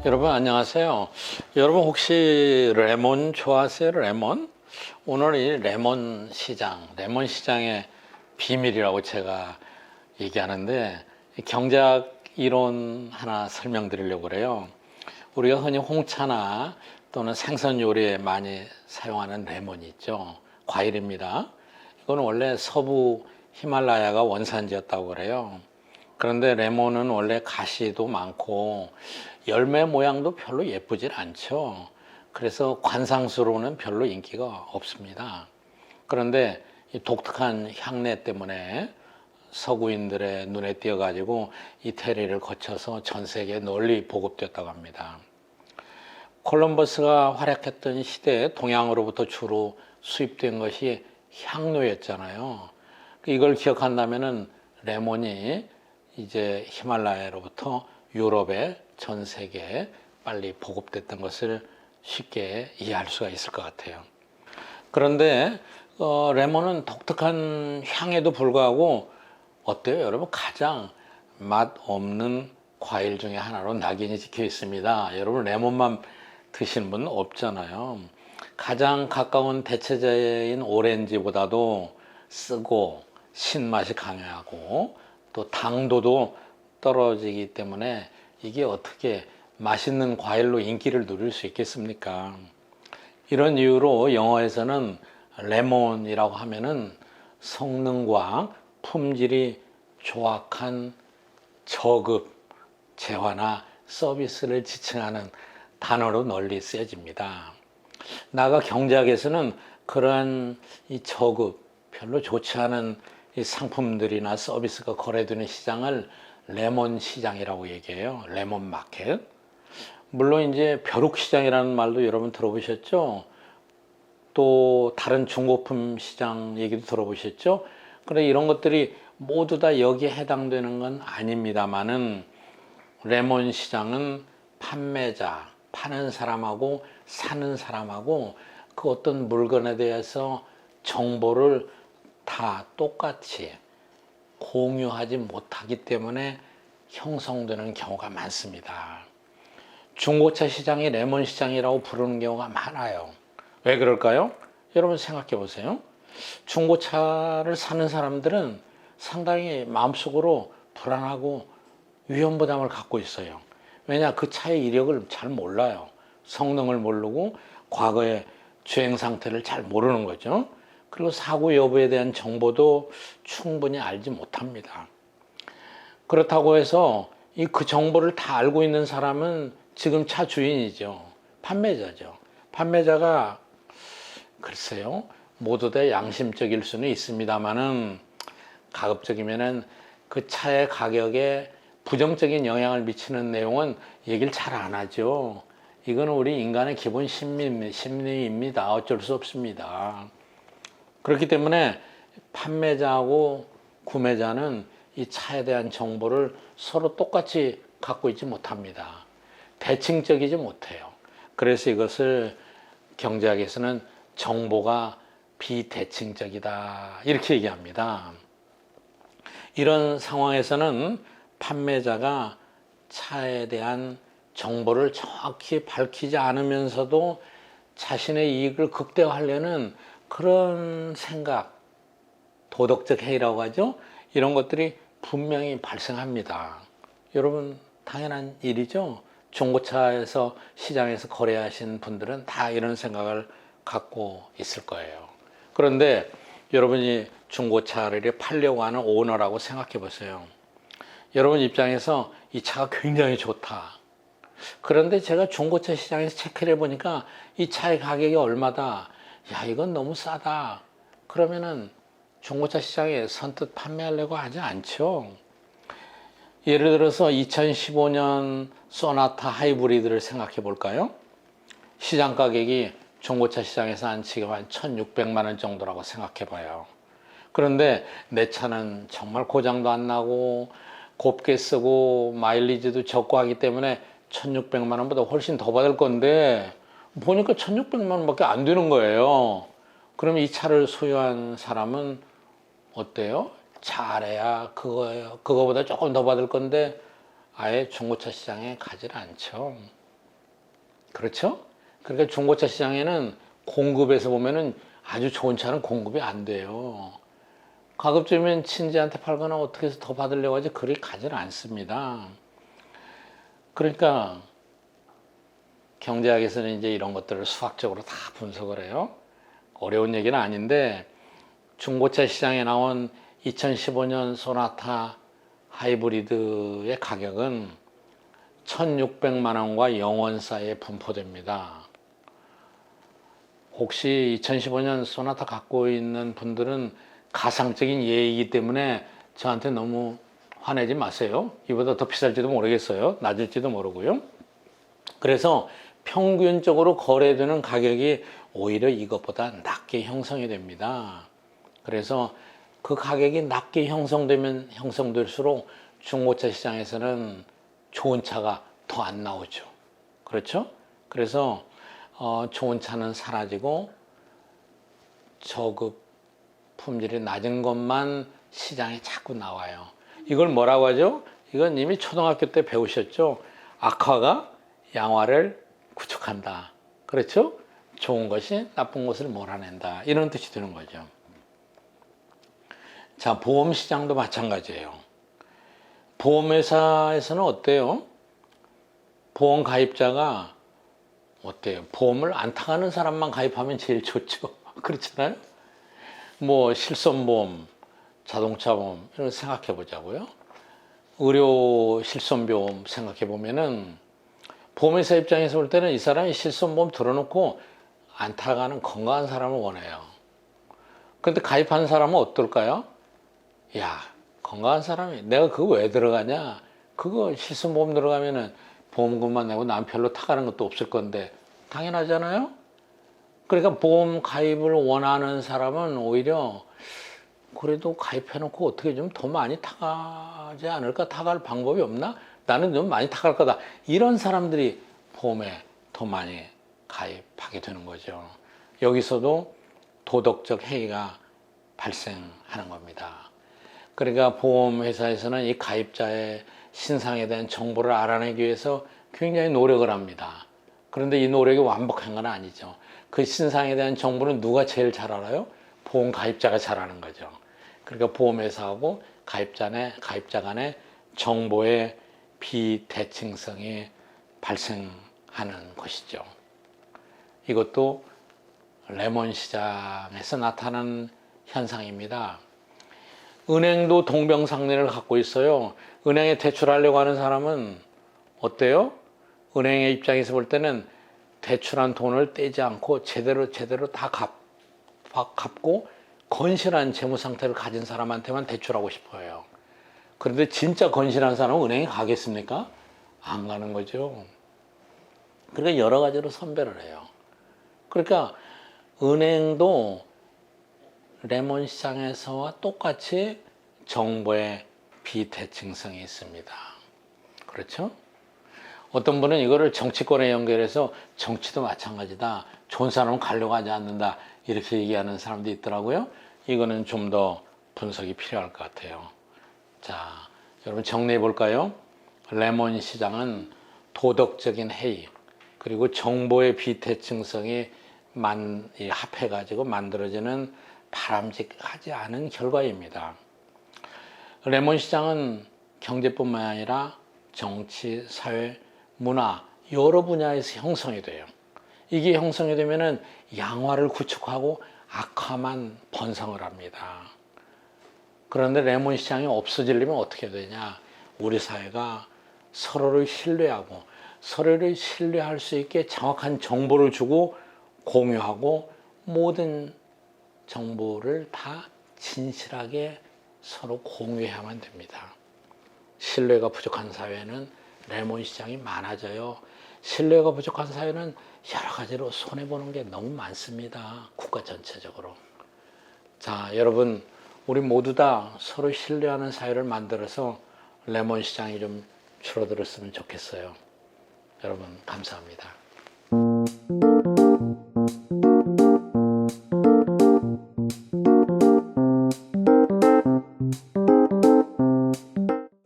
여러분 안녕하세요. 여러분 혹시 레몬 좋아하세요? 레몬? 오늘 이 레몬 시장의 비밀이라고 제가 얘기하는데 경제학 이론 하나 설명드리려고 그래요. 우리가 흔히 홍차나 또는 생선 요리에 많이 사용하는 레몬이 있죠. 과일입니다. 이건 원래 서부 히말라야가 원산지였다고 그래요. 그런데 레몬은 원래 가시도 많고 열매 모양도 별로 예쁘질 않죠. 그래서 관상수로는 별로 인기가 없습니다. 그런데 이 독특한 향내 때문에 서구인들의 눈에 띄어가지고 이태리를 거쳐서 전 세계에 널리 보급되었다고 합니다. 콜럼버스가 활약했던 시대에 동양으로부터 주로 수입된 것이 향료였잖아요. 이걸 기억한다면은 레몬이 이제 히말라야로부터 유럽에 전 세계에 빨리 보급됐던 것을 쉽게 이해할 수가 있을 것 같아요. 그런데 레몬은 독특한 향에도 불구하고 어때요? 여러분 가장 맛 없는 과일 중에 하나로 낙인이 찍혀 있습니다. 여러분 레몬만 드시는 분은 없잖아요. 가장 가까운 대체제인 오렌지보다도 쓰고 신맛이 강하고 또 당도도 떨어지기 때문에 이게 어떻게 맛있는 과일로 인기를 누릴 수 있겠습니까? 이런 이유로 영어에서는 레몬이라고 하면은 성능과 품질이 조악한 저급 재화나 서비스를 지칭하는 단어로 널리 쓰여집니다. 나아가 경제학에서는 그러한 이 저급, 별로 좋지 않은 이 상품들이나 서비스가 거래되는 시장을 레몬 시장이라고 얘기해요. 레몬 마켓. 물론 이제 벼룩 시장이라는 말도 여러분 들어보셨죠? 또 다른 중고품 시장 얘기도 들어보셨죠? 그런데 이런 것들이 모두 다 여기에 해당되는 건 아닙니다만은 레몬 시장은 판매자, 파는 사람하고 사는 사람하고 그 어떤 물건에 대해서 정보를 다 똑같이 공유하지 못하기 때문에 형성되는 경우가 많습니다. 중고차 시장이 레몬 시장이라고 부르는 경우가 많아요. 왜 그럴까요? 여러분 생각해 보세요. 중고차를 사는 사람들은 상당히 마음속으로 불안하고 위험부담을 갖고 있어요. 왜냐? 그 차의 이력을 잘 몰라요. 성능을 모르고 과거의 주행 상태를 잘 모르는 거죠. 그리고 사고 여부에 대한 정보도 충분히 알지 못합니다. 그렇다고 해서 그 정보를 다 알고 있는 사람은 지금 차 주인이죠. 판매자죠. 판매자가 글쎄요, 모두 다 양심적일 수는 있습니다만은 가급적이면은 그 차의 가격에 부정적인 영향을 미치는 내용은 얘기를 잘 안 하죠. 이건 우리 인간의 기본 심리입니다. 어쩔 수 없습니다. 그렇기 때문에 판매자하고 구매자는 이 차에 대한 정보를 서로 똑같이 갖고 있지 못합니다. 대칭적이지 못해요. 그래서 이것을 경제학에서는 정보가 비대칭적이다 이렇게 얘기합니다. 이런 상황에서는 판매자가 차에 대한 정보를 정확히 밝히지 않으면서도 자신의 이익을 극대화하려는 그런 생각, 도덕적 해이라고 하죠. 이런 것들이 분명히 발생합니다. 여러분 당연한 일이죠. 중고차에서 시장에서 거래하신 분들은 다 이런 생각을 갖고 있을 거예요. 그런데 여러분이 중고차를 팔려고 하는 오너라고 생각해 보세요. 여러분 입장에서 이 차가 굉장히 좋다. 그런데 제가 중고차 시장에서 체크를 해보니까 이 차의 가격이 얼마다. 야, 이건 너무 싸다. 그러면은 중고차 시장에 선뜻 판매하려고 하지 않죠. 예를 들어서 2015년 소나타 하이브리드를 생각해 볼까요? 시장 가격이 중고차 시장에서 지금 한 1,600만 원 정도라고 생각해 봐요. 그런데 내 차는 정말 고장도 안 나고 곱게 쓰고 마일리지도 적고 하기 때문에 1,600만 원보다 훨씬 더 받을 건데 보니까 1,600만 원밖에 안 되는 거예요. 그럼 이 차를 소유한 사람은 어때요? 잘해야 그거보다 조금 더 받을 건데 아예 중고차 시장에 가지 않죠. 그렇죠? 그러니까 중고차 시장에는 공급에서 보면은 아주 좋은 차는 공급이 안 돼요. 가급적이면 친지한테 팔거나 어떻게 해서 더 받으려고 하지 그리 가지는 않습니다. 그러니까 경제학에서는 이제 이런 것들을 수학적으로 다 분석을 해요. 어려운 얘기는 아닌데 중고차 시장에 나온 2015년 소나타 하이브리드의 가격은 1,600만 원과 0원 사이에 분포됩니다. 혹시 2015년 소나타 갖고 있는 분들은 가상적인 예이기 때문에 저한테 너무 화내지 마세요. 이보다 더 비쌀지도 모르겠어요. 낮을지도 모르고요. 그래서 평균적으로 거래되는 가격이 오히려 이것보다 낮게 형성이 됩니다. 그래서 그 가격이 낮게 형성될수록 중고차 시장에서는 좋은 차가 더 안 나오죠. 그렇죠? 그래서 좋은 차는 사라지고 저급 품질이 낮은 것만 시장에 자꾸 나와요. 이걸 뭐라고 하죠? 이건 이미 초등학교 때 배우셨죠? 악화가 양화를 구축한다. 그렇죠? 좋은 것이 나쁜 것을 몰아낸다. 이런 뜻이 드는 거죠. 자, 보험 시장도 마찬가지예요. 보험회사에서는 어때요? 보험 가입자가 어때요? 보험을 안 타가는 사람만 가입하면 제일 좋죠. 그렇잖아요? 뭐 실손보험, 자동차보험 이런 거 생각해 보자고요. 의료 실손보험 생각해 보면은 보험회사 입장에서 볼 때는 이 사람이 실손보험 들어놓고 안 타가는 건강한 사람을 원해요. 그런데 가입하는 사람은 어떨까요? 야, 건강한 사람이 내가 그거 왜 들어가냐? 그거 실손보험 들어가면은 보험금만 내고 난 별로 타가는 것도 없을 건데 당연하잖아요. 그러니까 보험 가입을 원하는 사람은 오히려 그래도 가입해놓고 어떻게 좀 더 많이 타가지 않을까? 타갈 방법이 없나? 나는 좀 많이 타갈 거다. 이런 사람들이 보험에 더 많이 가입하게 되는 거죠. 여기서도 도덕적 해이가 발생하는 겁니다. 그러니까 보험회사에서는 이 가입자의 신상에 대한 정보를 알아내기 위해서 굉장히 노력을 합니다. 그런데 이 노력이 완벽한 건 아니죠. 그 신상에 대한 정보는 누가 제일 잘 알아요? 보험 가입자가 잘 아는 거죠. 그러니까 보험회사하고 가입자 간의 정보의 비대칭성이 발생하는 것이죠. 이것도 레몬 시장에서 나타난 현상입니다. 은행도 동병상련을 갖고 있어요. 은행에 대출하려고 하는 사람은 어때요? 은행의 입장에서 볼 때는 대출한 돈을 떼지 않고 제대로 다 갚고 건실한 재무 상태를 가진 사람한테만 대출하고 싶어요. 그런데 진짜 건실한 사람은 은행에 가겠습니까? 안 가는 거죠. 그러니까 여러 가지로 선별을 해요. 그러니까 은행도 레몬 시장에서와 똑같이 정보의 비대칭성이 있습니다. 그렇죠? 어떤 분은 이거를 정치권에 연결해서 정치도 마찬가지다. 좋은 사람은 가려고 하지 않는다. 이렇게 얘기하는 사람도 있더라고요. 이거는 좀 더 분석이 필요할 것 같아요. 자, 여러분 정리해 볼까요? 레몬 시장은 도덕적인 해이 그리고 정보의 비대칭성이 합해가지고 만들어지는 바람직하지 않은 결과입니다. 레몬 시장은 경제뿐만 아니라 정치, 사회, 문화 여러 분야에서 형성이 돼요. 이게 형성이 되면은 양화를 구축하고 악화만 번성을 합니다. 그런데 레몬 시장이 없어지려면 어떻게 되냐? 우리 사회가 서로를 신뢰하고 서로를 신뢰할 수 있게 정확한 정보를 주고 공유하고 모든 정보를 다 진실하게 서로 공유해야만 됩니다. 신뢰가 부족한 사회는 레몬 시장이 많아져요. 신뢰가 부족한 사회는 여러 가지로 손해보는 게 너무 많습니다. 국가 전체적으로. 자, 여러분 우리 모두 다 서로 신뢰하는 사회를 만들어서 레몬 시장이 좀 줄어들었으면 좋겠어요. 여러분 감사합니다.